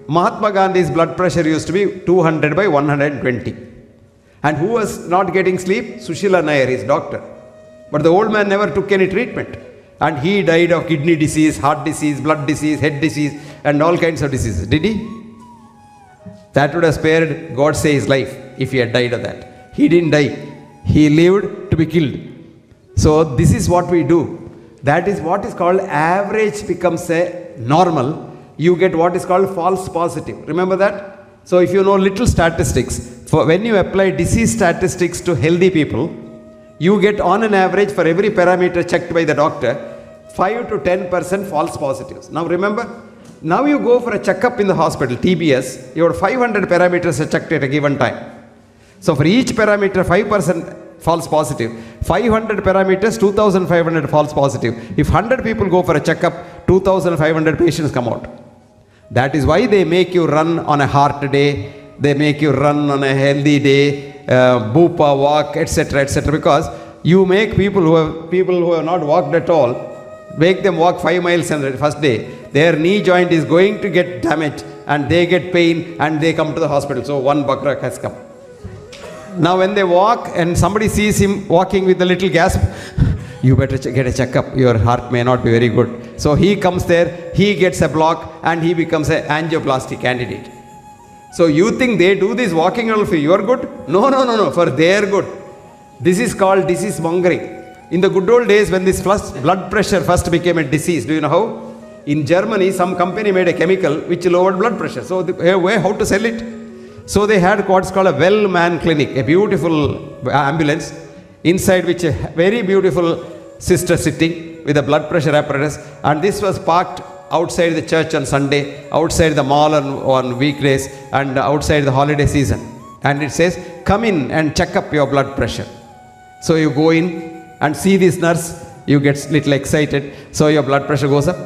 Mahatma Gandhi's blood pressure used to be 200 by 120. And who was not getting sleep? Sushila Nair, his doctor. But the old man never took any treatment. And he died of kidney disease, heart disease, blood disease, head disease, and all kinds of diseases. Did he? That would have spared God say his life if he had died of that. He didn't die. He lived to be killed. So this is what we do. That is what is called average becomes a normal. You get what is called false positive. Remember that? So if you know little statistics, for when you apply disease statistics to healthy people, you get on an average for every parameter checked by the doctor, 5 to 10% false positives. Now remember, now you go for a checkup in the hospital, TBS, your 500 parameters are checked at a given time. So for each parameter, 5% false positive, 500 parameters, 2,500 false positive. If 100 people go for a checkup, 2,500 patients come out. That is why they make you run on a heart day, they make you run on a healthy day, bupa, walk, etc., etc. Because you make people who have not walked at all, make them walk 5 miles on the first day. Their knee joint is going to get damaged and they get pain and they come to the hospital. So one bakrak has come. Now when they walk and somebody sees him walking with a little gasp, you better get a checkup, your heart may not be very good. So he comes there, he gets a block and he becomes an angioplasty candidate. So you think they do this walking all for your good? No, for their good. This is called disease mongering. In the good old days when this blood pressure first became a disease, do you know how? In Germany, some company made a chemical which lowered blood pressure. So how to sell it? So they had what's called a well-manned clinic, a beautiful ambulance, inside which a very beautiful sister sitting with a blood pressure apparatus, and this was parked outside the church on Sunday, outside the mall on weekdays, and outside the holiday season. And it says, come in and check up your blood pressure. So you go in and see this nurse, you get a little excited, so your blood pressure goes up.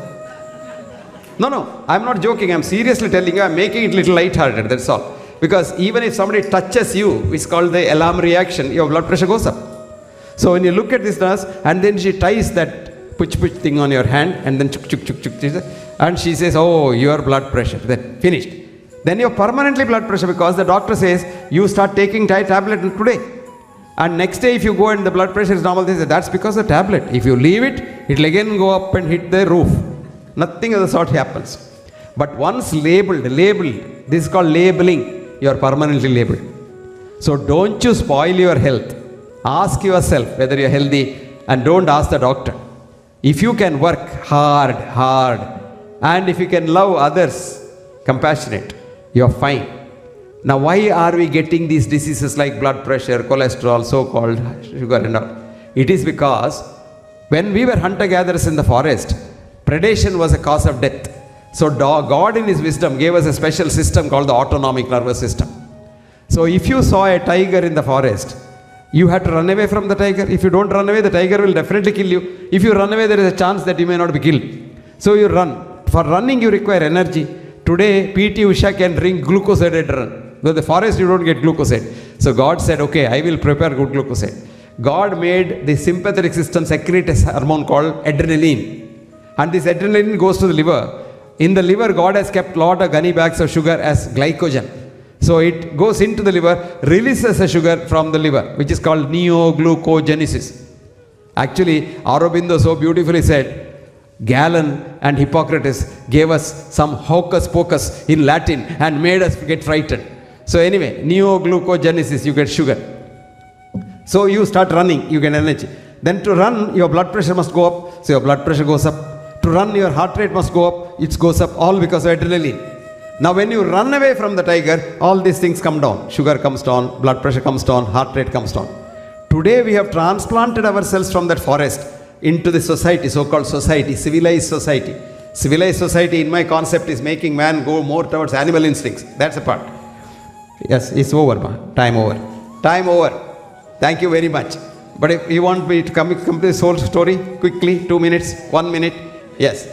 No, I'm not joking, I'm seriously telling you, I'm making it a little light-hearted, that's all. Because even if somebody touches you, it's called the alarm reaction, your blood pressure goes up. So when you look at this nurse, and then she ties that puch thing on your hand, and then chuk, and she says, oh, your blood pressure, then finished. Then your permanently blood pressure, because the doctor says, you start taking tablet today. And next day if you go and the blood pressure is normal, they say, that's because of the tablet. If you leave it, it will again go up and hit the roof. Nothing of the sort happens. But once labeled, this is called labeling. You are permanently labeled. So don't you spoil your health. Ask yourself whether you are healthy and don't ask the doctor. If you can work hard, and if you can love others, compassionate, you are fine. Now why are we getting these diseases like blood pressure, cholesterol, so-called sugar and all? It is because when we were hunter-gatherers in the forest, predation was a cause of death. So God in his wisdom gave us a special system called the autonomic nervous system. So if you saw a tiger in the forest, you had to run away from the tiger. If you don't run away, the tiger will definitely kill you. If you run away, there is a chance that you may not be killed. So you run. For running, you require energy. Today, PT Usha can drink glucoside run. But the forest, you don't get glucoside. So God said, okay, I will prepare good glucoside. God made the sympathetic system secrete a hormone called adrenaline. And this adrenaline goes to the liver. In the liver, God has kept lot of gunny bags of sugar as glycogen. So it goes into the liver, releases a sugar from the liver, which is called neoglucogenesis. Actually, Aurobindo so beautifully said, Galen and Hippocrates gave us some hocus pocus in Latin and made us get frightened. So anyway, neoglucogenesis, you get sugar. So you start running, you get energy. Then to run, your blood pressure must go up, so your blood pressure goes up. To run, your heart rate must go up, it goes up, all because of adrenaline. Now when you run away from the tiger, all these things come down. Sugar comes down, blood pressure comes down, heart rate comes down. Today we have transplanted ourselves from that forest into the society, so-called society, civilized society. Civilized society, in my concept, is making man go more towards animal instincts. That's a part. Yes, it's over, time over. Time over. Thank you very much. But if you want me to complete this whole story quickly, 2 minutes, 1 minute, yes.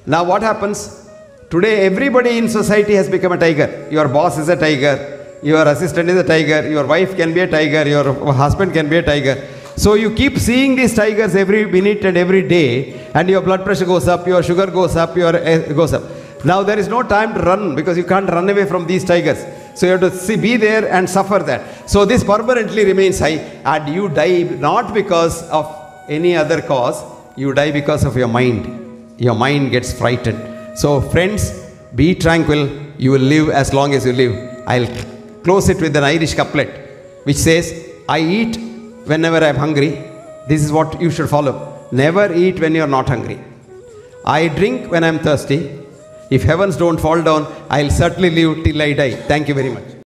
Now what happens? Today everybody in society has become a tiger. Your boss is a tiger, your assistant is a tiger, your wife can be a tiger, your husband can be a tiger. So you keep seeing these tigers every minute and every day, and your blood pressure goes up, your sugar goes up, goes up. Now there is no time to run because you can't run away from these tigers. So you have to be there and suffer that. So this permanently remains high, and you die not because of any other cause, you die because of your mind. Your mind gets frightened. So friends, be tranquil, you will live as long as you live. I'll close it with an Irish couplet which says, I eat whenever I am hungry. This is what you should follow. Never eat when you are not hungry. I drink when I am thirsty. If heavens don't fall down, I'll certainly live till I die. Thank you very much.